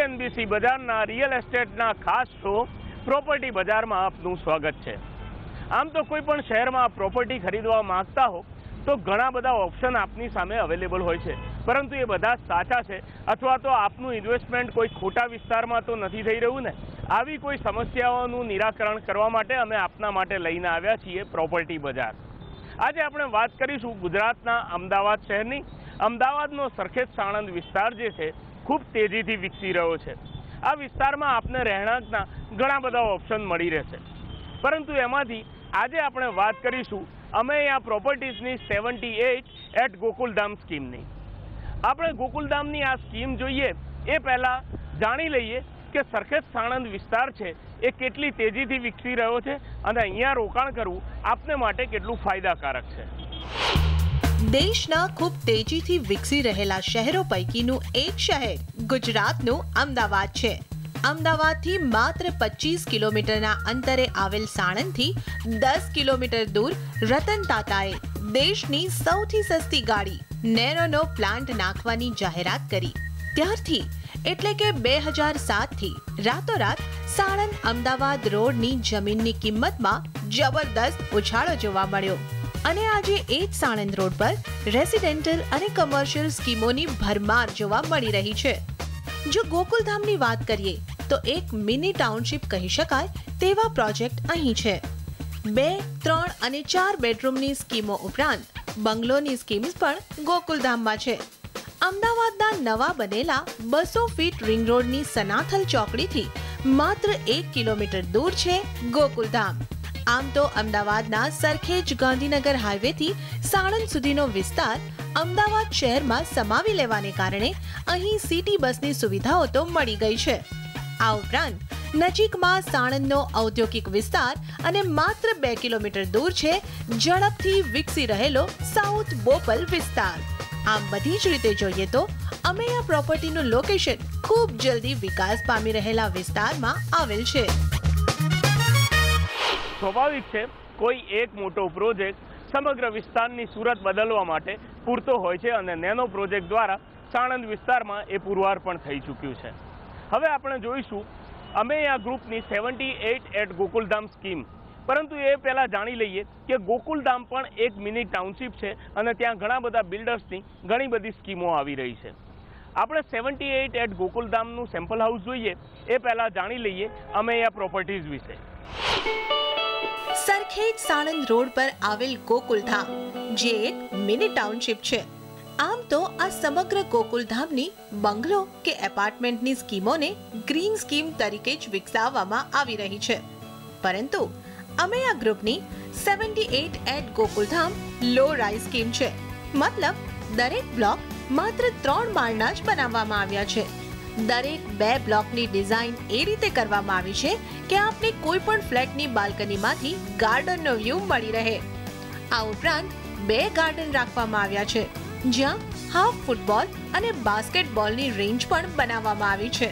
CNBC બજારના real એસ્ટેટના ખાસ show property બજારમાં આપનું સ્વાગત છે। આમ તો કોઈ પણ શહેરમાં પ્રોપર્ટી ખરીદવા માંગતા હો તો ઘણા બધા ઓપ્શન આપની સામે અવેલેબલ હોય છે, પરંતુ એ બધા સાચા છે અથવા તો આપનું ઇન્વેસ્ટમેન્ટ કોઈ ખોટા વિસ્તારમાં તો નથી થઈ રહ્યું ને? આવી કોઈ સમસ્યાઓનું નિરાકરણ કરવા માટે અમે આપના માટે લઈને આવ્યા છીએ પ્રોપર્ટી બજાર। આજે આપણે વાત કરીશું ગુજરાતના અમદાવાદ શહેરની। અમદાવાદનો સરખેજ સાણંદ વિસ્તાર જે છે ખૂબ તેજીથી વિકસી રહ્યો છે। આ વિસ્તારમાં આપને રહેણાંકના ઘણા બધા ઓપ્શન મળી રહેશે, પરંતુ એમાંથી આજે આપણે વાત કરીશું અમે અહીંયા પ્રોપર્ટીઝની 78 એટ ગોકુલધામ સ્કીમની। આપણે ગોકુલધામની આ સ્કીમ જોઈએ એ પહેલાં જાણી લઈએ કે સરખેજ સાણંદ વિસ્તાર છે એ કેટલી તેજીથી વિકસી રહ્યો છે અને અહીંયા રોકાણ કરવું આપને માટે કેટલું ફાયદાકારક છે। દેશના ખૂબ તેજીથી વિકસી રહેલા શહેરો પૈકીનું એક શહેર ગુજરાતનું અમદાવાદ છે। અમદાવાદથી માત્ર 25 કિલોમીટરના અંતરે આવેલ સાણંદથી 10 કિલોમીટર દૂર રતન તાતાએ દેશની સૌથી સસ્તી ગાડી નેરોનો પ્લાન્ટ નાખવાની જાહેરાત કરી। ત્યારથી એટલે કે 2007થી રાતોરાત સાણંદ અમદાવાદ રોડની જમીનની કિંમતમાં જબરદસ્ત ઉછાળો જોવા મળ્યો અને આજે એ જ સાણંદ રોડ પર રેસિડેન્ટલ અને કમર્શિયલ સ્કીમોની ભરમાર જોવા મળી રહી છે। જો ગોકુલધામની વાત કરીએ તો એક મિની ટાઉનશીપ કહી શકાય તેવા પ્રોજેક્ટ અહીં છે। 2, 3 અને 4 બેડરૂમની સ્કીમો ઉપરાંત બંગલોની સ્કીમ્સ પણ ગોકુલધામમાં છે। અમદાવાદના નવા બનેલા 200 ફીટ રિંગ રોડની સનાથલ ચોકડીથી માત્ર 1 કિલોમીટર દૂર છે ગોકુલધામ। આમ તો અમદાવાદના સરખેજ ગાંધીનગર હાઈવેથી સાણંદ સુધીનો વિસ્તાર અમદાવાદ શહેરમાં સમાવી લેવાને કારણે અહીં સિટી બસની સુવિધાઓ તો મળી ગઈ છે। આ ઉપરાંત નજીકમાં સાણંદનો ઔદ્યોગિક વિસ્તાર અને માત્ર 2 કિલોમીટર દૂર છે ઝડપથી વિકસી રહેલો સાઉથ બોપલ વિસ્તાર। આમ બધી જ રીતે જોઈએ તો અમે આ પ્રોપર્ટીનું લોકેશન ખૂબ જલ્દી વિકાસ પામી રહેલા વિસ્તારમાં આવેલ છે। સ્વાભાવિક છે કોઈ એક મોટો પ્રોજેક્ટ સમગ્ર વિસ્તારની સુરત બદલવા માટે પૂરતો હોય છે અને નેનો પ્રોજેક્ટ દ્વારા સાણંદ વિસ્તારમાં એ પુરવાર પણ થઈ ચૂક્યું છે। હવે આપણે જોઈશું અમે આ ગ્રુપની 78 એટ ગોકુલધામ સ્કીમ, પરંતુ એ પહેલાં જાણી લઈએ કે ગોકુલધામ પણ એક મિની ટાઉનશીપ છે અને ત્યાં ઘણા બધા બિલ્ડર્સની ઘણી બધી સ્કીમો આવી રહી છે। આપણે 78 એટ ગોકુલધામનું સેમ્પલ હાઉસ જોઈએ એ પહેલાં જાણી લઈએ અમે આ પ્રોપર્ટીઝ વિશે। સરખેજ સાણંદ રોડ પર આવેલ ગોકુલધામ જે એક મિની ટાઉનશીપ છે। આમ તો આ સમગ્ર ગોકુલધામની બંગલો કે એપાર્ટમેન્ટની સ્કીમોને ગ્રીન સ્કીમ તરીકે જ વિકસાવવામાં આવી રહી છે, પરંતુ અમે આ ગ્રુપની 78 at Gokuldham low rise scheme છે। મતલબ દરેક બ્લોક માત્ર 3 માળના જ બનાવવામાં આવ્યા છે। દરેક 2 બ્લોકની ડિઝાઇન એ રીતે કરવામાં આવી છે કે આપને કોઈ પણ ફ્લેટની બાલ્કનીમાંથી ગાર્ડનનો વ્યૂ મળી રહે। આ ઉપરાંત 2 ગાર્ડન રાખવામાં આવ્યા છે જ્યાં હાફ ફૂટબોલ અને બાસ્કેટબોલની રેન્જ પણ બનાવવામાં આવી છે।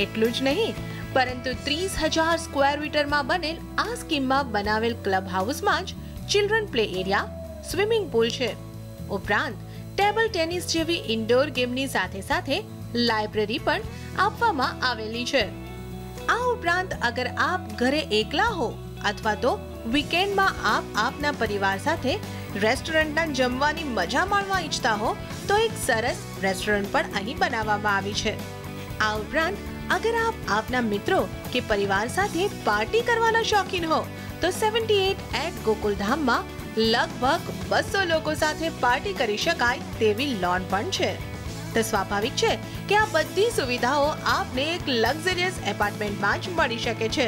એટલું જ નહીં, પરંતુ 30,000 સ્ક્વેર મીટરમાં બનેલ આ સ્કીમમાં બનાવેલ ક્લબ હાઉસમાં જ children play area, swimming pool છે। ઉપરાંત ટેબલ ટેનિસ જેવી ઇન્ડોર ગેમની સાથે સાથે લાઇબ્રેરી પણ આપવામાં આવેલી છે। આ ઉપરાંત અગર આપ ઘરે એકલા હો અથવા તો વીકેન્ડમાં આપના પરિવાર સાથે રેસ્ટોરન્ટના જમવાની મજા માણવા ઈચ્છતા હો તો એક સરસ રેસ્ટોરન્ટ પણ અહીં બનાવવામાં આવી છે। આ ઉપરાંત અગર આપના મિત્રો કે પરિવાર સાથે પાર્ટી કરવાના શોખીન હો તો 78 એટ ગોકુલધામમાં લગભગ 200 લોકો સાથે પાર્ટી કરી શકાય તેવી લોન પણ છે। તો સ્વાભાવિક છે કે આ બધી સુવિધાઓ આપને એક લક્ઝરિયસ એપાર્ટમેન્ટમાં જ મળી શકે છે।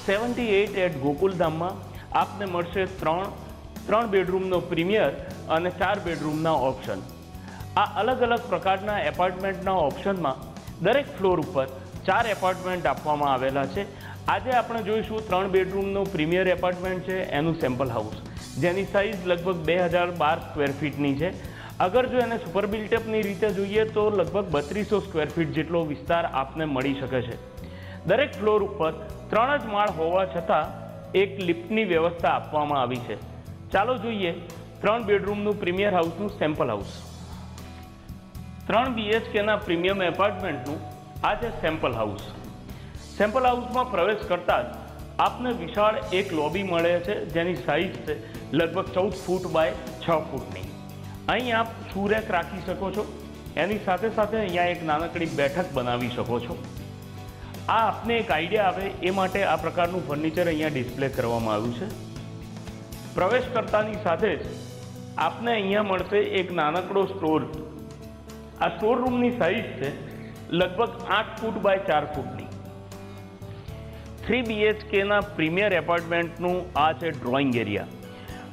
78 એટ ગોકુલધામમાં આપને મળશે 3 બેડરૂમનો પ્રીમિયર અને 4 બેડરૂમના ઓપ્શન। આ અલગ અલગ પ્રકારના એપાર્ટમેન્ટના ઓપ્શનમાં દરેક ફ્લોર ઉપર 4 એપાર્ટમેન્ટ આપવામાં આવેલા છે। આજે આપણે જોઈશું 3 બેડરૂમનું પ્રીમિયર એપાર્ટમેન્ટ છે એનું સેમ્પલ હાઉસ, જેની સાઇઝ લગભગ 2012 સ્ક્વેર ફીટની છે। અગર જો એને સુપર બિલ્ટઅપની રીતે જોઈએ તો લગભગ 3200 સ્ક્વેર ફીટ જેટલો વિસ્તાર આપને મળી શકે છે। દરેક ફ્લોર ઉપર 3 જ માળ હોવા છતાં એક લિફ્ટની વ્યવસ્થા આપવામાં આવી છે। ચાલો જોઈએ 3 બેડરૂમનું પ્રીમિયર હાઉસનું સેમ્પલ હાઉસ। 3 BHKના પ્રીમિયમ એપાર્ટમેન્ટનું આ છે સેમ્પલ હાઉસ. સેમ્પલ હાઉસમાં પ્રવેશ કરતા જ આપને વિશાળ એક લોબી મળે છે, જેની સાઇઝ છે લગભગ 14 ફૂટ બાય 6 ફૂટની. અહીં આપ શૂરેક રાખી શકો છો. એની સાથે સાથે અહીંયા એક નાનકડી બેઠક બનાવી શકો છો. આ આપને એક આઈડિયા આવે એ માટે આ પ્રકારનું ફર્નિચર અહીંયા ડિસ્પ્લે કરવામાં આવ્યું છે. પ્રવેશ કરતાની સાથે જ આપને અહીંયા મળશે એક નાનકડો સ્ટોર. આ સ્ટોર રૂમની સાઇઝ છે લગભગ 8 ફૂટ બાય 4 ફૂટની. 3 BHKના પ્રીમિયર એપાર્ટમેન્ટનું આ છે ડ્રોઈંગ એરિયા.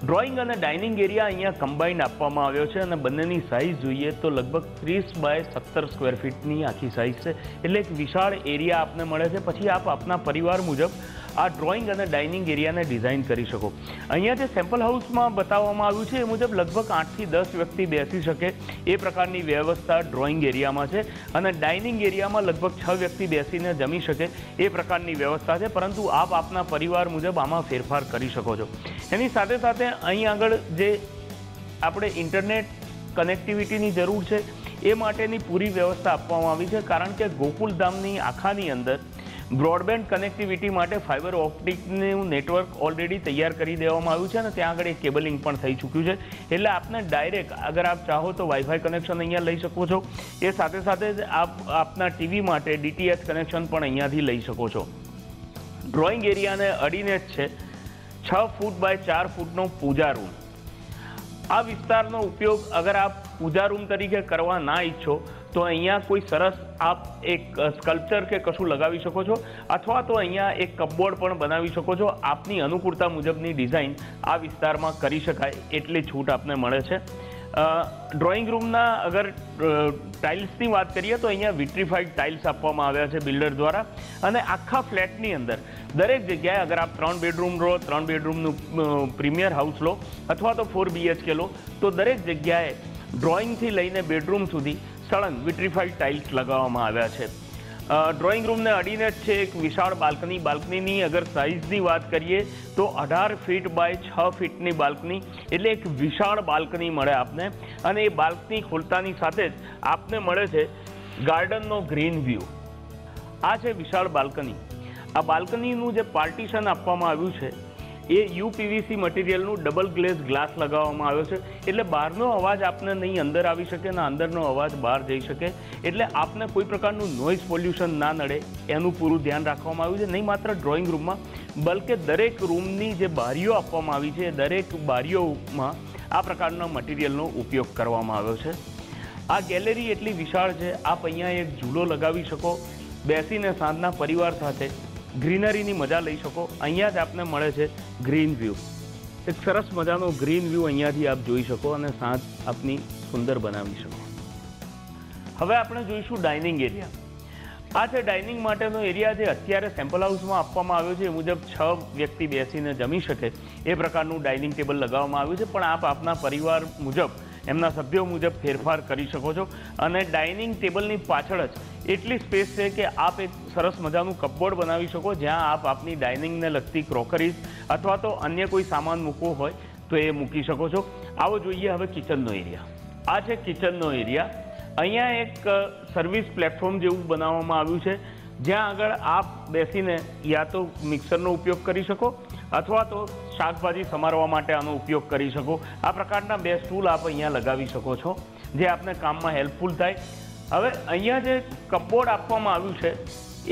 ડ્રોઈંગ અને ડાઇનિંગ એરિયા અહીંયા કમ્બાઇન્ડ આપવામાં આવ્યો છે અને બંનેની સાઇઝ જોઈએ તો લગભગ 30 બાય 17 સ્ક્વેર ફીટની આખી સાઇઝ છે. એટલે એક વિશાળ એરિયા આપને મળે છે. પછી આપ આપના પરિવાર મુજબ આ ડ્રોઈંગ અને ડાઇનિંગ એરિયાને ડિઝાઇન કરી શકો. અહીંયા જે સેમ્પલ હાઉસમાં બતાવવામાં આવ્યું છે એ મુજબ લગભગ 8 થી 10 વ્યક્તિ બેસી શકે એ પ્રકારની વ્યવસ્થા ડ્રોઈંગ એરિયામાં છે અને ડાઇનિંગ એરિયામાં લગભગ 6 વ્યક્તિ બેસીને જમી શકે એ પ્રકારની વ્યવસ્થા છે. પરંતુ આપ આપના પરિવાર મુજબ આમાં ફેરફાર કરી શકો છો. એની સાથે સાથે અહીં આગળ જે આપણે ઇન્ટરનેટ કનેક્ટિવિટીની જરૂર છે એ માટેની પૂરી વ્યવસ્થા આપવામાં આવી છે, કારણ કે ગોકુલધામની આખાની અંદર બ્રોડબેન્ડ કનેક્ટિવિટી માટે ફાઇબર ઓપ્ટિકનું નેટવર્ક ઓલરેડી તૈયાર કરી દેવામાં આવ્યું છે અને ત્યાં આગળ એક કેબલિંગ પણ થઈ ચૂક્યું છે. એટલે આપને ડાયરેક્ટ અગર આપ ચાહો તો વાઈફાઈ કનેક્શન અહીંયા લઈ શકો છો. એ સાથે સાથે જ આપ આપના ટીવી માટે DTH કનેક્શન પણ અહીંયાથી લઈ શકો છો. ડ્રોઈંગ એરિયાને અડીને જ છે 6 ફૂટ બાય 4 ફૂટનો પૂજા રૂમ. આ વિસ્તારનો ઉપયોગ અગર આપ પૂજા રૂમ તરીકે કરવા ના ઈચ્છો તો અહીંયા કોઈ સરસ આપ એક સ્કલ્પચર કે કશું લગાવી શકો છો, અથવા તો અહીંયા એક કપબોર્ડ પણ બનાવી શકો છો. આપની અનુકૂળતા મુજબની ડિઝાઇન આ વિસ્તારમાં કરી શકાય એટલી છૂટ આપને મળે છે. ડ્રોઈંગ રૂમના અગર ટાઇલ્સની વાત કરીએ તો અહીંયા વિટ્રીફાઈડ ટાઇલ્સ આપવામાં આવ્યા છે બિલ્ડર દ્વારા. અને આખા ફ્લેટની અંદર દરેક જગ્યાએ અગર આપ 3 બેડરૂમ લો, 3 બેડરૂમનું પ્રીમિયર હાઉસ લો અથવા તો 4 BHK લો તો દરેક જગ્યાએ ડ્રોઈંગથી લઈને બેડરૂમ સુધી સળંગ વિટ્રીફાઈડ ટાઇલ્સ લગાવવામાં આવ્યા છે. ડ્રોઈંગ રૂમને અડીને જ છે એક વિશાળ બાલ્કની. બાલ્કનીની અગર સાઇઝની વાત કરીએ તો 18 ફીટ બાય 6 ફીટની બાલ્કની, એટલે એક વિશાળ બાલ્કની મળે આપને. અને એ બાલ્કની ખોલતાની સાથે જ આપને મળે છે ગાર્ડનનો ગ્રીન વ્યૂ. આ છે વિશાળ બાલ્કની. આ બાલ્કનીનું જે પાર્ટીશન આપવામાં આવ્યું છે એ UPVC મટીરિયલનું ડબલ ગ્લેઝ ગ્લાસ લગાવવામાં આવ્યો છે. એટલે બહારનો અવાજ આપને નહીં અંદર આવી શકે અને અંદરનો અવાજ બહાર જઈ શકે. એટલે આપને કોઈ પ્રકારનું નોઇઝ પોલ્યુશન ના નડે એનું પૂરું ધ્યાન રાખવામાં આવ્યું છે. નહીં માત્ર ડ્રોઈંગ રૂમમાં બલકે દરેક રૂમની જે બારીઓ આપવામાં આવી છે દરેક બારીઓમાં આ પ્રકારના મટીરિયલનો ઉપયોગ કરવામાં આવ્યો છે. આ ગેલેરી એટલી વિશાળ છે, આપ અહીંયા એક ઝૂલો લગાવી શકો, બેસીને સાંજના પરિવાર સાથે ગ્રીનરીની મજા લઈ શકો. અહીંયા જ આપને મળે છે ગ્રીન વ્યૂ. એક સરસ મજાનો ગ્રીન વ્યૂ અહીંયાથી આપ જોઈ શકો અને સાંજ આપની સુંદર બનાવી શકો. હવે આપણે જોઈશું ડાઇનિંગ એરિયા. આ છે ડાઇનિંગ માટેનો એરિયા જે અત્યારે સેમ્પલ હાઉસમાં આપવામાં આવ્યો છે. એ મુજબ 6 વ્યક્તિ બેસીને જમી શકે એ પ્રકારનું ડાઇનિંગ ટેબલ લગાવવામાં આવ્યું છે. પણ આપ આપના પરિવાર મુજબ એમના સભ્યો મુજબ ફેરફાર કરી શકો છો. અને ડાઇનિંગ ટેબલની પાછળ જ એટલી સ્પેસ છે કે આપ એક સરસ મજાનું કપબોર્ડ બનાવી શકો, જ્યાં આપ આપની ડાઇનિંગને લગતી ક્રોકરીઝ અથવા તો અન્ય કોઈ સામાન મૂકવો હોય તો એ મૂકી શકો છો. આવો જોઈએ હવે કિચનનો એરિયા. આ છે કિચનનો એરિયા. અહીંયા એક સર્વિસ પ્લેટફોર્મ જેવું બનાવવામાં આવ્યું છે, જ્યાં આગળ આપ બેસીને યા તો મિક્સરનો ઉપયોગ કરી શકો અથવા તો શાકભાજી સમારવા માટે આનો ઉપયોગ કરી શકો. આ પ્રકારના 2 સ્ટૂલ આપ અહીંયા લગાવી શકો છો, જે આપને કામમાં હેલ્પફુલ થાય. હવે અહીંયા જે કપબોર્ડ આપવામાં આવ્યું છે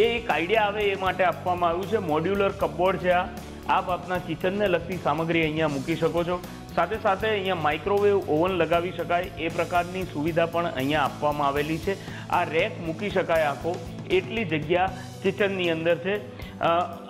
એ એક આઈડિયા આવે એ માટે આપવામાં આવ્યું છે. મોડ્યુલર કપબોર્ડ છે આ. આપ આપના કિચનને લગતી સામગ્રી અહીંયા મૂકી શકો છો. સાથે સાથે અહીંયા માઇક્રોવેવ ઓવન લગાવી શકાય એ પ્રકારની સુવિધા પણ અહીંયા આપવામાં આવેલી છે. આ રેક મૂકી શકાય આખો એટલી જગ્યા કિચનની અંદર છે.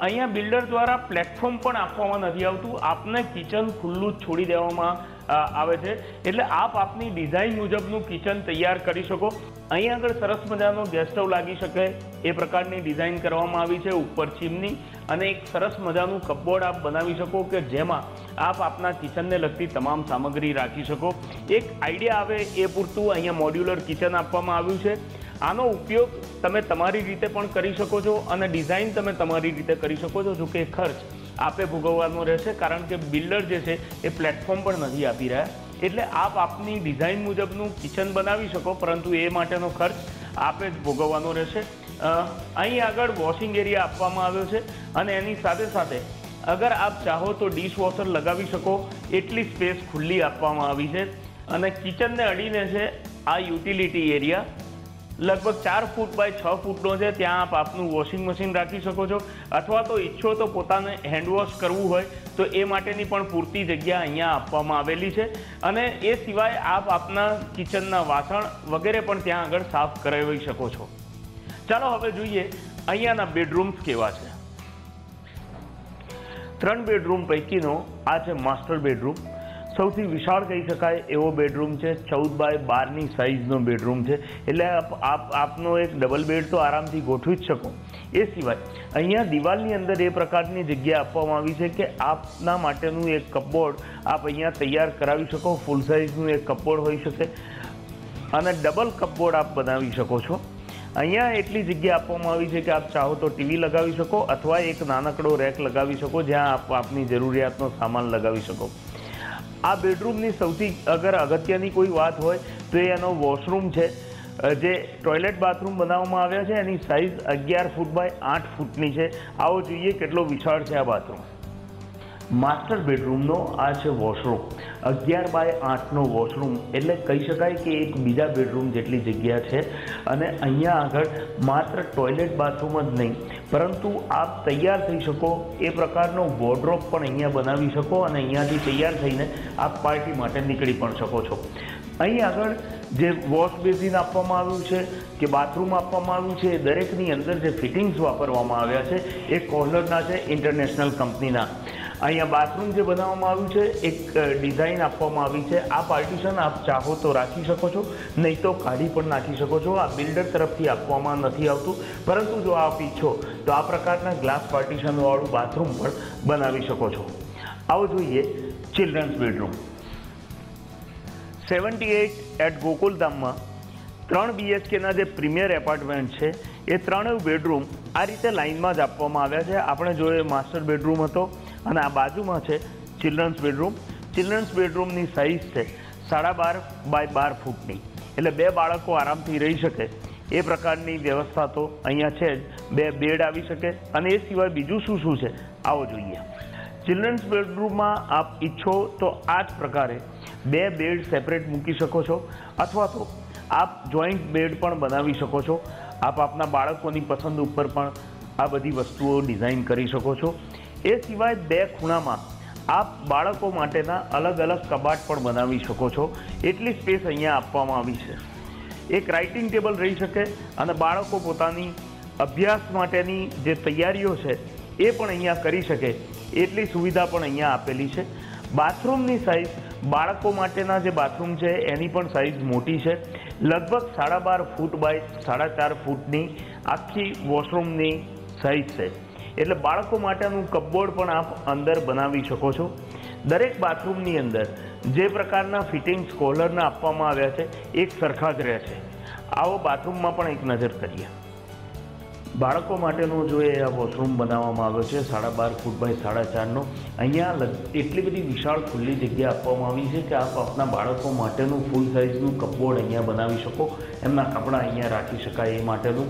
અહીંયા બિલ્ડર દ્વારા પ્લેટફોર્મ પણ આપવામાં નથી આવતું. આપને કિચન ખુલ્લું જ છોડી દેવામાં આવે છે. એટલે આપ આપની ડિઝાઇન મુજબનું કિચન તૈયાર કરી શકો. અહીં આગળ સરસ મજાનો ગેસ સ્ટવ લાગી શકે એ પ્રકારની ડિઝાઇન કરવામાં આવી છે. ઉપર ચીમની અને એક સરસ મજાનું કપબોર્ડ આપ બનાવી શકો કે જેમાં આપ આપના કિચનને લગતી તમામ સામગ્રી રાખી શકો. એક આઈડિયા આવે એ પૂરતું અહીંયા મોડ્યુલર કિચન આપવામાં આવ્યું છે. આનો ઉપયોગ તમે તમારી રીતે પણ કરી શકો છો અને ડિઝાઇન તમે તમારી રીતે કરી શકો છો. જોકે ખર્ચ આપે ભોગવવાનો રહેશે, કારણ કે બિલ્ડર જે છે એ પ્લેટફોર્મ પણ નથી આપી રહ્યા. એટલે આપ આપની ડિઝાઇન મુજબનું કિચન બનાવી શકો, પરંતુ એ માટેનો ખર્ચ આપે જ ભોગવવાનો રહેશે. અહીં આગળ વોશિંગ એરિયા આપવામાં આવ્યો છે અને એની સાથે સાથે અગર આપ ચાહો તો ડિશવોશર લગાવી શકો એટલી સ્પેસ ખુલ્લી આપવામાં આવી છે. અને કિચનને અડીને છે આ યુટિલિટી એરિયા, લગભગ 4 ફૂટ બાય 6 ફૂટનો છે. ત્યાં આપ આપનું વોશિંગ મશીન રાખી શકો છો, અથવા તો ઈચ્છો તો પોતાને હેન્ડવોશ કરવું હોય તો એ માટેની પણ પૂરતી જગ્યા અહીંયા આપવામાં આવેલી છે. અને એ સિવાય આપ આપના કિચનના વાસણ વગેરે પણ ત્યાં આગળ સાફ કરાવી શકો છો. ચાલો હવે જોઈએ અહીંયાના બેડરૂમ્સ કેવા છે. 3 બેડરૂમ પૈકીનો આ છે માસ્ટર બેડરૂમ. સૌથી વિશાળ કહી શકાય એવો બેડરૂમ છે. 14 બાય 12ની સાઇઝનો બેડરૂમ છે. એટલે આપનો એક ડબલ બેડ તો આરામથી ગોઠવી જ શકો. એ સિવાય અહીંયા દિવાલની અંદર એ પ્રકારની જગ્યા આપવામાં આવી છે કે આપના માટેનું એક કપબોર્ડ આપ અહીંયા તૈયાર કરાવી શકો. ફૂલ સાઇઝનું એક કપબોર્ડ હોઈ શકે અને ડબલ કપબોર્ડ આપ બનાવી શકો છો. અહીંયા એટલી જગ્યા આપવામાં આવી છે કે આપ ચાહો તો ટીવી લગાવી શકો અથવા એક નાનકડો રેક લગાવી શકો જ્યાં આપ આપની જરૂરિયાતનો સામાન લગાવી શકો. આ બેડરૂમની સૌથી અગર અગત્યની કોઈ વાત હોય તો એનો વોશરૂમ છે, જે ટોયલેટ બાથરૂમ બનાવવામાં આવ્યા છે. એની સાઇઝ 11 ફૂટ બાય 8 ફૂટની છે. આવો જોઈએ કેટલો વિશાળ છે આ બાથરૂમ. માસ્ટર બેડરૂમનો આ છે વોશરૂમ. 11 બાય 8નો વોશરૂમ એટલે કહી શકાય કે એક બીજા બેડરૂમ જેટલી જગ્યા છે. અને અહીંયા આગળ માત્ર ટોયલેટ બાથરૂમ જ નહીં, પરંતુ આપ તૈયાર થઈ શકો એ પ્રકારનો વોર્ડરોબ પણ અહીંયા બનાવી શકો અને અહીંયાથી તૈયાર થઈને આપ પાર્ટી માટે નીકળી પણ શકો છો. અહીં આગળ જે વોશ બેસિન આપવામાં આવ્યું છે કે બાથરૂમ આપવામાં આવ્યું છે, દરેકની અંદર જે ફિટિંગ્સ વાપરવામાં આવ્યા છે એ કોહલરના છે, ઇન્ટરનેશનલ કંપનીના. અહીંયા બાથરૂમ જે બનાવવામાં આવ્યું છે એક ડિઝાઇન આપવામાં આવી છે. આ પાર્ટીશન આપ ચાહો તો રાખી શકો છો, નહીં તો કાઢી પણ નાખી શકો છો. આ બિલ્ડર તરફથી આપવામાં નથી આવતું, પરંતુ જો આપ ઈચ્છો તો આ પ્રકારના ગ્લાસ પાર્ટીશનવાળું બાથરૂમ પણ બનાવી શકો છો. આવો જોઈએ ચિલ્ડ્રન્સ બેડરૂમ. 78 એટ ગોકુલધામમાં 3 BHKના જે પ્રીમિયર એપાર્ટમેન્ટ છે એ 3 બેડરૂમ આ રીતે લાઇનમાં જ આપવામાં આવ્યા છે. આપણે જોઈએ માસ્ટર બેડરૂમ હતો અને આ બાજુમાં છે ચિલ્ડ્રન્સ બેડરૂમ. ચિલ્ડ્રન્સ બેડરૂમની સાઇઝ છે 12.5 બાય 12 ફૂટની, એટલે 2 બાળકો આરામથી રહી શકે એ પ્રકારની વ્યવસ્થા તો અહીંયા છે જ. 2 બેડ આવી શકે. અને એ સિવાય બીજું શું શું છે આવો જોઈએ. ચિલ્ડ્રન્સ બેડરૂમમાં આપ ઈચ્છો તો આ જ પ્રકારે 2 બેડ સેપરેટ મૂકી શકો છો, અથવા તો આપ જોઈન્ટ બેડ પણ બનાવી શકો છો. આપ આપના બાળકોની પસંદ ઉપર પણ આ બધી વસ્તુઓ ડિઝાઇન કરી શકો છો. એ સિવાય 2 ખૂણામાં આપ બાળકો માટેના અલગ અલગ કબાટ પણ બનાવી શકો છો. એટલી સ્પેસ અહીંયા આપવામાં આવી છે. એક રાઇટિંગ ટેબલ રહી શકે અને બાળકો પોતાની અભ્યાસ માટેની જે તૈયારીઓ છે એ પણ અહીંયા કરી શકે એટલી સુવિધા પણ અહીંયા આપેલી છે. બાથરૂમની સાઇઝ બાળકો માટેના જે બાથરૂમ છે એની પણ સાઇઝ મોટી છે. લગભગ 12.5 ફૂટ બાય 4.5 ફૂટની આખી વોશરૂમની સાઇઝ છે. એટલે બાળકો માટેનું કપબોર્ડ પણ આપ અંદર બનાવી શકો છો. દરેક બાથરૂમની અંદર જે પ્રકારના ફિટિંગ્સ કોલરના આપવામાં આવ્યા છે એક સરખા જ રહે છે. આવો બાથરૂમમાં પણ એક નજર કરીએ. બાળકો માટેનો જો એ આ વોશરૂમ બનાવવામાં આવ્યો છે 12.5 ફૂટ બાય 4.5નો. અહીંયા એટલી બધી વિશાળ ખુલ્લી જગ્યા આપવામાં આવી છે કે આપ આપના બાળકો માટેનું ફૂલ સાઇઝનું કપબોર્ડ અહીંયા બનાવી શકો. એમના કપડાં અહીંયા રાખી શકાય એ માટેનું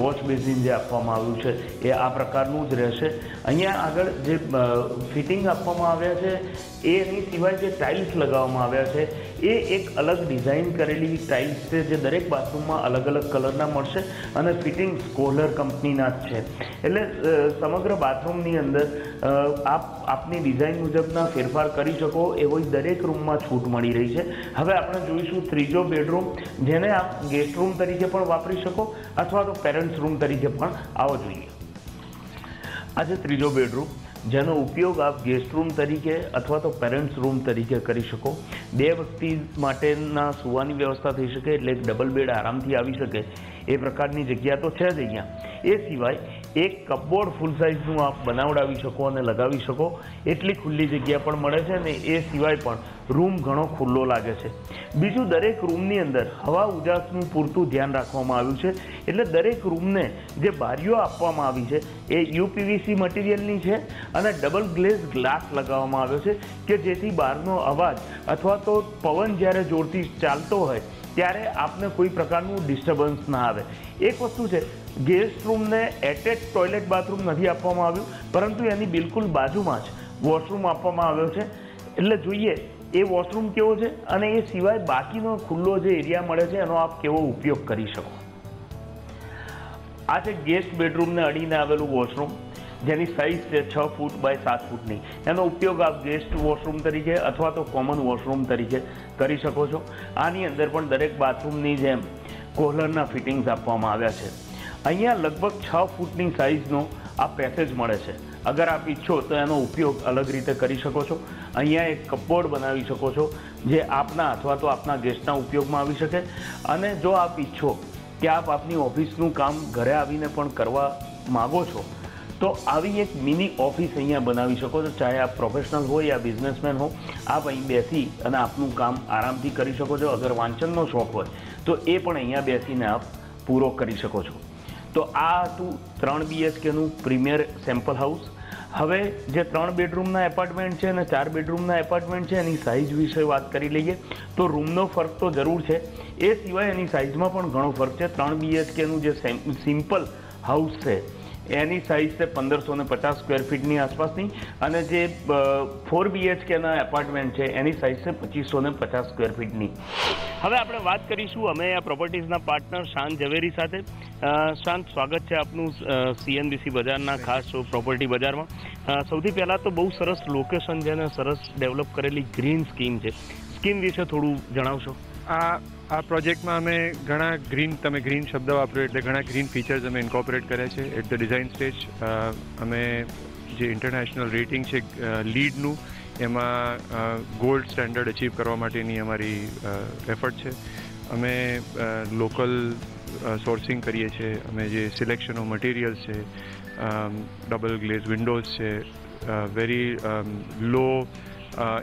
વોશ બેસિન જે આપવામાં આવ્યું છે એ આ પ્રકારનું જ રહેશે. અહીંયા આગળ જે ફિટિંગ આપવામાં આવ્યા છે એની સિવાય જે ટાઇલ્સ લગાવવામાં આવ્યા છે એ એક અલગ ડિઝાઇન કરેલી ટાઇલ્સ છે જે દરેક બાથરૂમમાં અલગ અલગ કલરના મળશે અને ફિટિંગ્સ કોહલર કંપનીના જ છે. એટલે સમગ્ર બાથરૂમની અંદર આપની ડિઝાઇન મુજબના ફેરફાર કરી શકો એવો દરેક રૂમમાં છૂટ મળી રહી છે. હવે આપણે જોઈશું ત્રીજો બેડરૂમ, જેને આપ ગેસ્ટ રૂમ તરીકે પણ વાપરી શકો અથવા તો પેરેન્ટ્સ રૂમ તરીકે પણ. આવો જોઈએ. આ છે ત્રીજો બેડરૂમ, જેનો ઉપયોગ આપ ગેસ્ટ રૂમ તરીકે અથવા તો પેરેન્ટ્સ રૂમ તરીકે કરી શકો. 2 વ્યક્તિ માટેના સુવાની વ્યવસ્થા થઈ શકે, એટલે એક ડબલ બેડ આરામથી આવી શકે એ પ્રકારની જગ્યા તો છે જ અહીંયા. એ સિવાય એક કપબોર્ડ ફૂલ સાઇઝનું આપ બનાવડાવી શકો અને લગાવી શકો એટલી ખુલ્લી જગ્યા પણ મળે છે અને એ સિવાય પણ રૂમ ઘણો ખુલ્લો લાગે છે. બીજું, દરેક રૂમની અંદર હવા ઉજાસનું પૂરતું ધ્યાન રાખવામાં આવ્યું છે. એટલે દરેક રૂમને જે બારીઓ આપવામાં આવી છે એ યુપીવીસી મટીરિયલની છે અને ડબલ ગ્લેઝ ગ્લાસ લગાવવામાં આવ્યો છે કે જેથી બહારનો અવાજ અથવા તો પવન જ્યારે જોરથી ચાલતો હોય ત્યારે આપને કોઈ પ્રકારનું ડિસ્ટર્બન્સ ના આવે. એક વસ્તુ છે, ગેસ્ટ રૂમને એટેચ ટોયલેટ બાથરૂમ નથી આપવામાં આવ્યું, પરંતુ એની બિલકુલ બાજુમાં જ વોશરૂમ આપવામાં આવ્યો છે. એટલે જોઈએ એ વોશરૂમ કેવો છે અને એ સિવાય બાકીનો ખુલ્લો જે એરિયા મળે છે એનો આપ કેવો ઉપયોગ કરી શકો. આ છે ગેસ્ટ બેડરૂમને અડીને આવેલું વોશરૂમ, જેની સાઇઝ છે 6 ફૂટ બાય 7 ફૂટની. એનો ઉપયોગ આપ ગેસ્ટ વોશરૂમ તરીકે અથવા તો કોમન વોશરૂમ તરીકે કરી શકો છો. આની અંદર પણ દરેક બાથરૂમની જેમ કોલરના ફિટિંગ્સ આપવામાં આવ્યા છે. અહીંયા લગભગ 6 ફૂટની સાઇઝનો આ પેસેજ મળે છે. અગર આપ ઈચ્છો તો એનો ઉપયોગ અલગ રીતે કરી શકો છો. અહીંયા એક કપબોર્ડ બનાવી શકો છો જે આપના અથવા તો આપના ગેસ્ટના ઉપયોગમાં આવી શકે. અને જો આપ ઈચ્છો કે આપ આપની ઓફિસનું કામ ઘરે આવીને પણ કરવા માગો છો તો આવી એક મિની ઓફિસ અહીંયા બનાવી શકો છો. ચાહે આપ પ્રોફેશનલ હો યા બિઝનેસમેન હો, આપ અહીં બેસી અને આપનું કામ આરામથી કરી શકો છો. અગર વાંચનનો શોખ હોય તો એ પણ અહીંયા બેસીને આપ પૂરો કરી શકો છો. તો આ હતું 3 BHKનું પ્રીમિયર સેમ્પલ હાઉસ. હવે જે 3 બેડરૂમના એપાર્ટમેન્ટ છે અને 4 બેડરૂમના એપાર્ટમેન્ટ છે એની સાઇઝ વિશે વાત કરી લઈએ તો રૂમનો ફરક તો જરૂર છે, એ સિવાય એની સાઇઝમાં પણ ઘણો ફરક છે. 3 BHKનું જે સિમ્પલ હાઉસ છે એની સાઇઝ છે 1550 સ્ક્વેર ફીટની આસપાસની અને જે 4 BHKના એપાર્ટમેન્ટ છે એની સાઇઝ છે 2550 સ્ક્વેર ફીટની. હવે આપણે વાત કરીશું અમે આ પ્રોપર્ટીઝના પાર્ટનર શાંત ઝવેરી સાથે. શાંત, સ્વાગત છે આપનું CNBC બજારના ખાસ પ્રોપર્ટી બજારમાં. સૌથી પહેલાં તો બહુ સરસ લોકેશન છે અને સરસ ડેવલપ કરેલી ગ્રીન સ્કીમ છે. સ્કીમ વિશે થોડું જણાવશો? આ પ્રોજેક્ટમાં અમે ઘણા તમે ગ્રીન શબ્દ વાપર્યો એટલે ઘણા ગ્રીન ફીચર્સ અમે ઇન્કોર્પોરેટ કર્યા છે. એટ ધ ડિઝાઇન સ્ટેજ અમે જે ઇન્ટરનેશનલ રેટિંગ છે લીડનું, એમાં ગોલ્ડ સ્ટેન્ડર્ડ અચીવ કરવા માટેની અમારી એફર્ટ છે. અમે લોકલ સોર્સિંગ કરીએ છીએ. અમે જે સિલેક્શન ઓફ મટીરિયલ્સ છે, ડબલ ગ્લેઝ વિન્ડોઝ છે, વેરી લો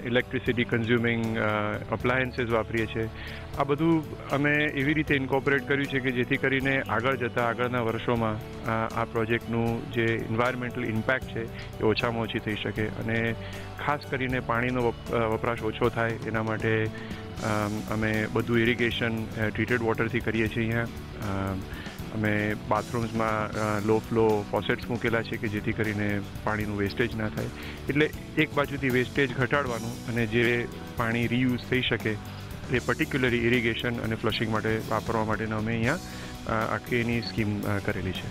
ઇલેક્ટ્રિસિટી કન્ઝ્યુમિંગ અપ્લાયન્સીસ વાપરીએ છીએ. આ બધું અમે એવી રીતે ઇન્કોર્પોરેટ કર્યું છે કે જેથી કરીને આગળના વર્ષોમાં આ પ્રોજેક્ટનું જે એન્વાયરમેન્ટલ ઇમ્પેક્ટ છે એ ઓછામાં ઓછી થઈ શકે અને ખાસ કરીને પાણીનો વપરાશ ઓછો થાય એના માટે અમે બધું ઇરિગેશન ટ્રીટેડ વોટરથી કરીએ છીએ. અહીંયા અમે બાથરૂમ્સમાં લો ફ્લો ફોસેટ્સ મૂકેલા છે કે જેથી કરીને પાણીનું વેસ્ટેજ ના થાય. એટલે એક બાજુથી વેસ્ટેજ ઘટાડવાનું અને જે પાણી રીયુઝ થઈ શકે એ પર્ટિક્યુલરલી ઇરિગેશન અને ફ્લશિંગ માટે વાપરવા માટેનો અમે અહીંયા આખી એની સ્કીમ કરેલી છે.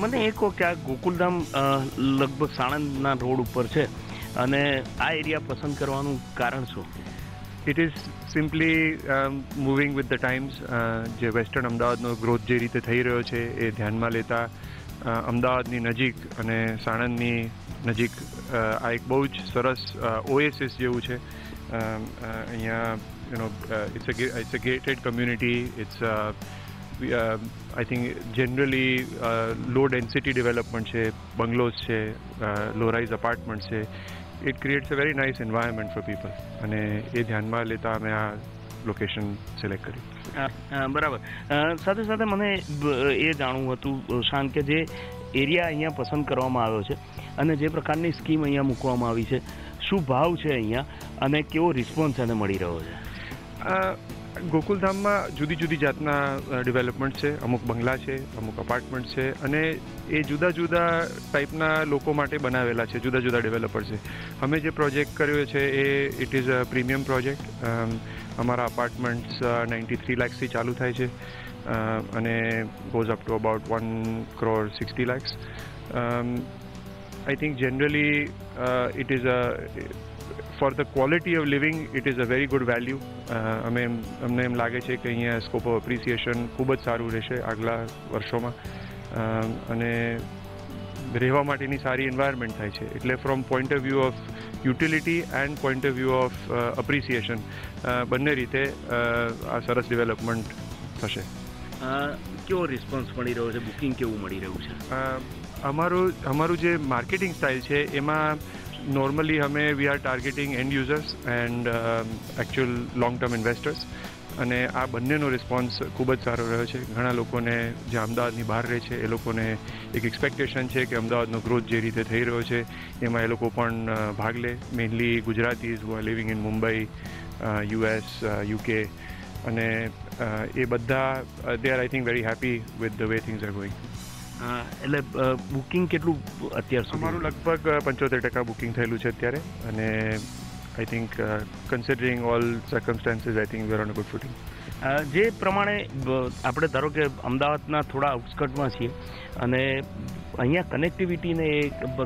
મને એ કહો કે આ ગોકુલધામ લગભગ સાણંદના રોડ ઉપર છે અને આ એરિયા પસંદ કરવાનું કારણ શું? It is simply moving with the times. જે વેસ્ટર્ન અમદાવાદનો ગ્રોથ જે રીતે થઈ રહ્યો છે એ ધ્યાનમાં લેતા અમદાવાદની નજીક અને સાણંદની નજીક આ એક બહુ જ સરસ ઓએસિસ જેવું છે. અહીંયા it's a gated community. It's I think generally low density development છે, bungalows છે, low rise apartments છે. It creates a very nice environment for people અને એ ધ્યાનમાં લેતા અમે આ લોકેશન સિલેક્ટ કરી. બરાબર. સાથે સાથે મને એ જાણવું હતું શાંત કે જે એરિયા અહીંયા પસંદ કરવામાં આવ્યો છે અને જે પ્રકારની સ્કીમ અહીંયા મૂકવામાં આવી છે, શું ભાવ છે અહીંયા અને કેવો રિસ્પોન્સ એને મળી રહ્યો છે? ગોકુલધામમાં જુદી જુદી જાતના ડેવલપમેન્ટ છે. અમુક બંગલા છે, અમુક અપાર્ટમેન્ટ છે અને એ જુદા જુદા ટાઈપના લોકો માટે બનાવેલા છે, જુદા જુદા ડેવલપર છે. અમે જે પ્રોજેક્ટ કર્યો છે એ it is a premium project. અમારા અપાર્ટમેન્ટ્સ 93 લાખથી ચાલુ થાય છે અને goes up to about 1.60 crore. I think generally it is for the quality of living it is a very good value. અમને એમ લાગે છે કે અહીંયા સ્કોપ ઓફ એપ્રિસિએશન ખૂબ જ સારું રહેશે આગલા વર્ષોમાં અને રહેવા માટેની સારી એન્વાયરમેન્ટ થાય છે. એટલે from point of view of utility end point of view of appreciation બંને રીતે આ સરસ ડેવલપમેન્ટ થશે. કેવો રિસ્પોન્સ મળી રહ્યો છે? બુકિંગ કેવું મળી રહ્યું છે? અમારું જે માર્કેટિંગ સ્ટાઇલ છે એમાં normally we are targeting and users and actual long term investors, અને આ બંનેનો રિસ્પોન્સ ખૂબ જ સારો રહ્યો છે. ઘણા લોકોને જે અમદાવાદની બહાર રહે છે એ લોકોને એક એક્સપેક્ટેશન છે કે અમદાવાદનો ગ્રોથ જે રીતે થઈ રહ્યો છે એમાં એ લોકો પણ ભાગ લે. Mainly Gujaratis who are living in Mumbai, US, UK, અને એ બધા they are I think very happy with the way things are going. એટલે બુકિંગ કેટલું અત્યાર સુધી? અમારું લગભગ 75% બુકિંગ થયેલું છે અત્યારે, અને I think considering all circumstances I think we are on a good footing. જે પ્રમાણે આપણે ધારો કે અમદાવાદના થોડા આઉટસ્કર્ટમાં છીએ, અને અહીંયા કનેક્ટિવિટીને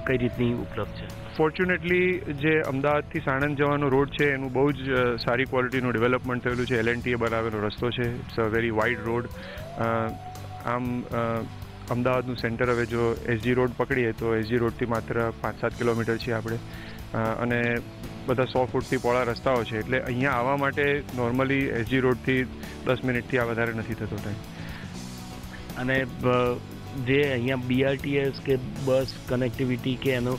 કઈ રીતની ઉપલબ્ધ છે? ફોર્ચ્યુનેટલી જે અમદાવાદથી સાણંદ જવાનો રોડ છે એનું બહુ જ સારી ક્વોલિટીનું ડેવલપમેન્ટ થયેલું છે. L&T બનાવેલો રસ્તો છે. It's a very wide road. અમદાવાદનું સેન્ટર હવે જો SG રોડ પકડીએ તો SG રોડથી માત્ર 5-7 કિલોમીટર છે આપણે, અને બધા 100 ફૂટથી પહોળા રસ્તાઓ છે, એટલે અહીંયા આવવા માટે નોર્મલી SG રોડથી 10 મિનિટથી આ વધારે નથી થતો ટાઈમ. અને જે અહીંયા BRTS કે બસ કનેક્ટિવિટી કે એનો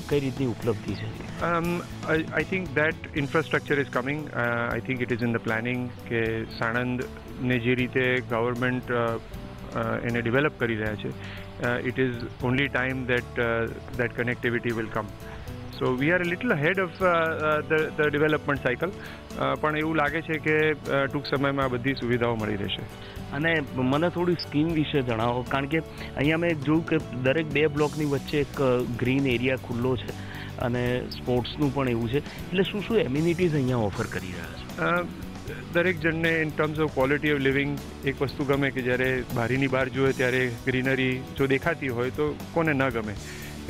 કઈ રીતની ઉપલબ્ધિ છે? I think that infrastructure is coming. I think it is in the planning કે સાણંદને જે રીતે ગવર્મેન્ટ એને ડેવલપ કરી રહ્યા છે, it is only time that connectivity will come. So we are little head of the development cycle, પણ એવું લાગે છે કે ટૂંક સમયમાં આ બધી સુવિધાઓ મળી રહેશે. અને મને થોડી સ્કીમ વિશે જણાવો, કારણ કે અહીંયા મેં જોયું કે દરેક 2 બ્લોકની વચ્ચે એક ગ્રીન એરિયા ખુલ્લો છે, અને સ્પોર્ટ્સનું પણ એવું છે, એટલે શું એમ્યુનિટીઝ અહીંયા ઓફર કરી રહ્યા છે? દરેક જણને in terms of quality of living એક વસ્તુ ગમે કે જ્યારે બારીની બહાર જોઈએ ત્યારે ગ્રીનરી જો દેખાતી હોય તો કોને ન ગમે.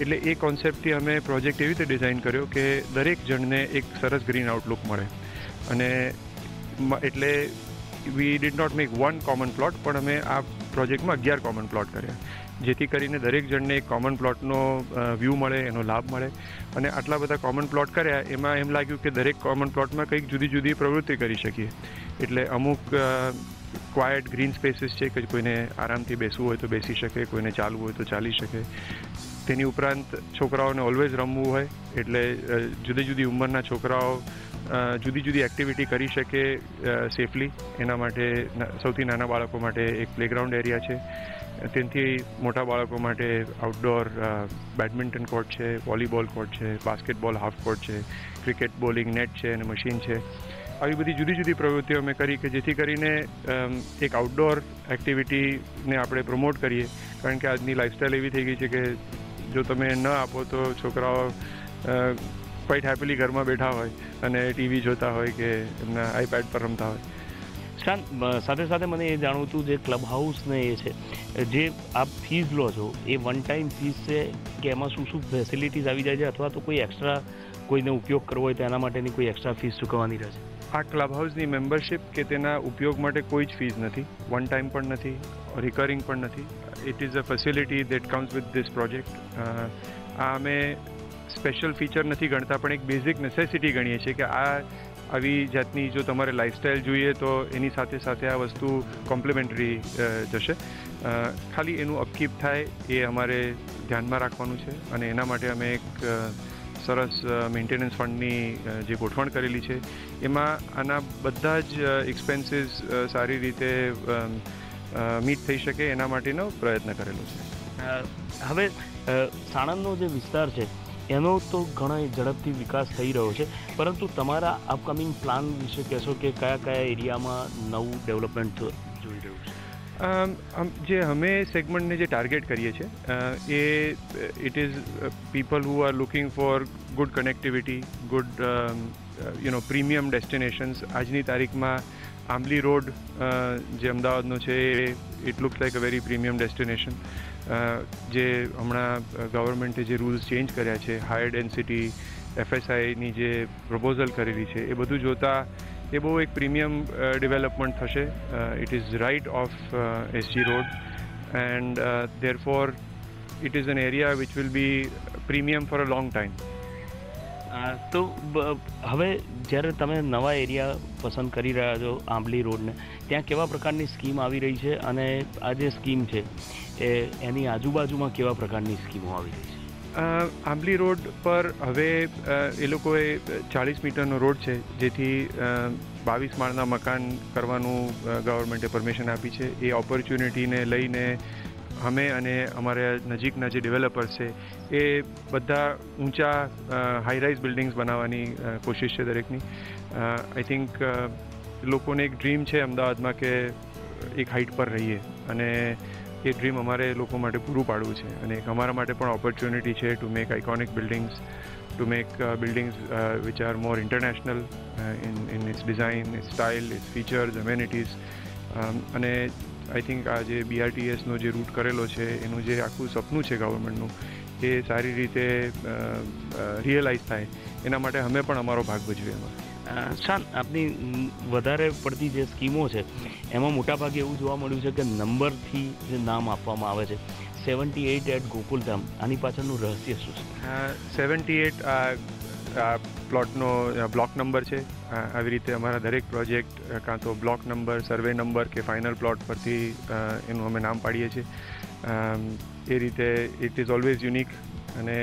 એટલે એ કોન્સેપ્ટથી અમે પ્રોજેક્ટ એવી રીતે ડિઝાઇન કર્યો કે દરેક જણને એક સરસ ગ્રીન આઉટલુક મળે, અને એટલે we did not make 1 common plot, પણ અમે આ પ્રોજેક્ટમાં 11 કોમન પ્લોટ કર્યા, જેથી કરીને દરેક જણને એક કોમન પ્લોટનો વ્યૂ મળે, એનો લાભ મળે. અને આટલા બધા કોમન પ્લોટ કર્યા એમાં એમ લાગ્યું કે દરેક કોમન પ્લોટમાં કંઈક જુદી જુદી પ્રવૃત્તિ કરી શકીએ. એટલે અમુક ક્વાયટ ગ્રીન સ્પેસીસ છે કે કોઈને આરામથી બેસવું હોય તો બેસી શકે, કોઈને ચાલવું હોય તો ચાલી શકે. તેની ઉપરાંત છોકરાઓને ઓલવેઝ રમવું હોય, એટલે જુદી જુદી ઉંમરના છોકરાઓ જુદી જુદી એક્ટિવિટી કરી શકે સેફલી, એના માટે સૌથી નાના બાળકો માટે એક પ્લેગ્રાઉન્ડ એરિયા છે. તેનાથી મોટા બાળકો માટે આઉટડોર બેડમિન્ટન કોર્ટ છે, વોલીબોલ કોર્ટ છે, બાસ્કેટબોલ હાફ કોર્ટ છે, ક્રિકેટ બોલિંગ નેટ છે અને મશીન છે. આવી બધી જુદી જુદી પ્રવૃત્તિઓ અમે કરી કે જેથી કરીને એક આઉટડોર એક્ટિવિટીને આપણે પ્રમોટ કરીએ, કારણ કે આજની લાઈફસ્ટાઈલ એવી થઈ ગઈ છે કે જો તમે ન આપો તો છોકરાઓ ક્વાઇટ હેપીલી ઘરમાં બેઠા હોય અને TV જોતા હોય કે એમના આઈપેડ પર રમતા હોય. સાથે સાથે મને એ જાણવું હતું, જે ક્લબ હાઉસને એ છે, જે આપ ફીસ લો છો એ વન ટાઈમ ફીસ છે કે એમાં શું ફેસિલિટીઝ આવી જાય છે, અથવા તો કોઈ એક્સ્ટ્રા કોઈને ઉપયોગ કરવો હોય તો એના માટેની કોઈ એક્સ્ટ્રા ફીસ ચૂકવવાની રહે છે? આ ક્લબ હાઉસની મેમ્બરશિપ કે તેના ઉપયોગ માટે કોઈ જ ફીસ નથી, વન ટાઈમ પણ નથી, રિકરિંગ પણ નથી. It is a facility that comes with this project. આ અમે સ્પેશિયલ ફીચર નથી ગણતા, પણ એક બેઝિક નેસેસિટી ગણીએ છીએ કે આવી જાતની જો તમારે લાઈફસ્ટાઈલ જોઈએ તો એની સાથે સાથે આ વસ્તુ કોમ્પ્લિમેન્ટરી જશે. ખાલી એનું અપકીપ થાય એ અમારે ધ્યાનમાં રાખવાનું છે, અને એના માટે અમે એક સરસ મેન્ટેનન્સ ફંડની જે ગોઠવણ કરેલી છે, એમાં આના બધા જ એક્સપેન્સીસ સારી રીતે મીટ થઈ શકે એના માટેનો પ્રયત્ન કરેલો છે. હવે સાણંદનો જે વિસ્તાર છે એનો તો ઘણો ઝડપથી વિકાસ થઈ રહ્યો છે, પરંતુ તમારા અપકમિંગ પ્લાન વિશે કહેશો કે કયા કયા એરિયામાં નવું ડેવલપમેન્ટ જોઈ રહ્યું છે? જે અમે સેગમેન્ટને જે ટાર્ગેટ કરીએ છીએ એ it is people who are looking for good connectivity, good premium destinations. આજની તારીખમાં આંબલી રોડ જે અમદાવાદનો છે it looks like a very premium destination. જે હમણાં ગવર્મેન્ટે જે રૂલ્સ ચેન્જ કર્યા છે, હાયર ડેન્સિટી FSIની જે પ્રપોઝલ કરેલી છે, એ બધું જોતાં એ બહુ એક પ્રીમિયમ ડેવલપમેન્ટ થશે. It is right of SG road, and therefore it is an area which will be premium for a long time. તો હવે જ્યારે તમે નવા એરિયા પસંદ કરી રહ્યા છો આંબલી રોડને, ત્યાં કેવા પ્રકારની સ્કીમ આવી રહી છે, અને આ જે સ્કીમ છે એની આજુબાજુમાં કેવા પ્રકારની સ્કીમો આવી રહી છે? આંબલી રોડ પર હવે એ લોકોએ 40 મીટરનો રોડ છે, જેથી 22 માળના મકાન કરવાનું ગવર્મેન્ટે પરમિશન આપી છે. એ ઓપોર્ચ્યુનિટીને લઈને અમે અને અમારા નજીકના જે ડેવલપર્સ છે એ બધા ઊંચા હાઈ રાઇઝ બિલ્ડિંગ્સ બનાવવાની કોશિશ છે દરેકની. આઈ થિંક લોકોને એક ડ્રીમ છે અમદાવાદમાં કે એક હાઇટ પર રહીએ, અને એ ડ્રીમ અમારે લોકો માટે પૂરું પાડવું છે. અને એક અમારા માટે પણ ઓપોર્ચ્યુનિટી છે to make iconic buildings, to make buildings which are more international in its design, its style, its features, amenities. અને આઈ થિંક આ જે BRTSનો જે રૂટ કરેલો છે એનું જે આખું સપનું છે ગવર્મેન્ટનું, એ સારી રીતે રિયલાઇઝ થાય એના માટે અમે પણ અમારો ભાગ ભજવીએ. શાન, આપની વધારે પડતી જે સ્કીમો છે એમાં મોટાભાગે એવું જોવા મળ્યું છે કે નંબરથી જે નામ આપવામાં આવે છે. 78 એટ ગોકુલધામ, આની પાછળનું રહસ્ય શું છે? 78 આ પ્લોટનો બ્લોક નંબર છે. આવી રીતે અમારા દરેક પ્રોજેક્ટ કાં તો બ્લોક નંબર, સર્વે નંબર કે ફાઇનલ પ્લોટ પરથી એનું અમે નામ પાડીએ છીએ. એ રીતે ઇટ ઇઝ ઓલવેઝ યુનિક, અને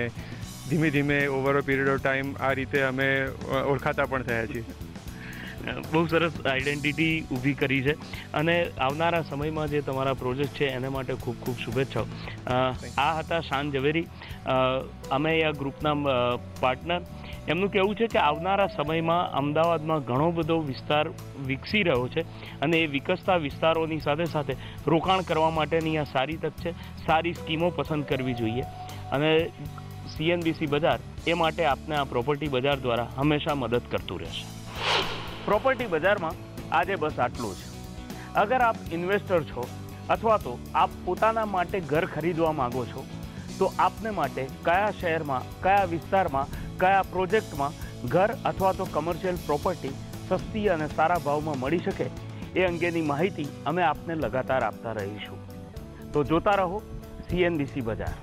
ધીમે ધીમે over a period of time આ રીતે અમે ઓળખાતા પણ થયા છીએ. બહુ સરસ આઈડેન્ટિટી ઊભી કરી છે, અને આવનારા સમયમાં જે તમારા પ્રોજેક્ટ છે એને માટે ખૂબ ખૂબ શુભેચ્છાઓ. આ હતા શાન ઝવેરી, અમે આ ગ્રુપના પાર્ટનર. એમનું કહેવું છે કે આવનારા સમયમાં અમદાવાદમાં ઘણો બધો વિસ્તાર વિકસી રહ્યો છે, અને એ વિકસતા વિસ્તારોની સાથે સાથે રોકાણ કરવા માટેની આ સારી તક છે. સારી સ્કીમો પસંદ કરવી જોઈએ, અને CNBC બજાર એ માટે આપને આ પ્રોપર્ટી બજાર દ્વારા હંમેશા મદદ કરતું રહેશે. પ્રોપર્ટી બજારમાં આજે બસ આટલું જ. અગર આપ ઇન્વેસ્ટર છો અથવા તો આપ પોતાના માટે ઘર ખરીદવા માંગો છો, તો આપને માટે કયા શહેરમાં, કયા વિસ્તારમાં, કયા પ્રોજેક્ટમાં ઘર અથવા તો કમર્શિયલ પ્રોપર્ટી સસ્તી અને સારા ભાવમાં મળી શકે એ અંગેની માહિતી અમે આપને લગાતાર આપતા રહીશું. તો જોતા રહો CNBC બજાર.